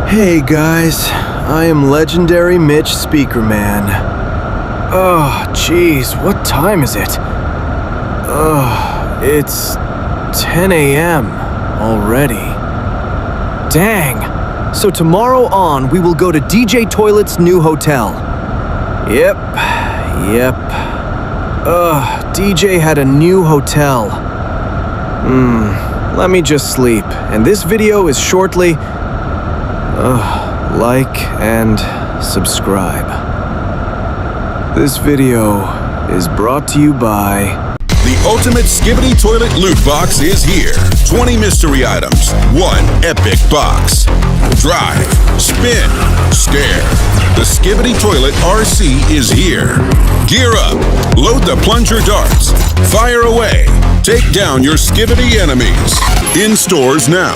Hey guys, I am legendary Mitch Speaker Man. Oh, jeez, what time is it? It's 10 a.m. already. Dang! So tomorrow on, we will go to DJ Toilet's new hotel. Yep. DJ had a new hotel. Let me just sleep, and this video is shortly... like and subscribe. This video is brought to you by... The ultimate Skibidi toilet loot box is here. 20 mystery items, 1 epic box. Drive, spin, scare. The Skibidi toilet RC is here. Gear up, load the plunger darts, fire away, take down your Skibidi enemies. In stores now.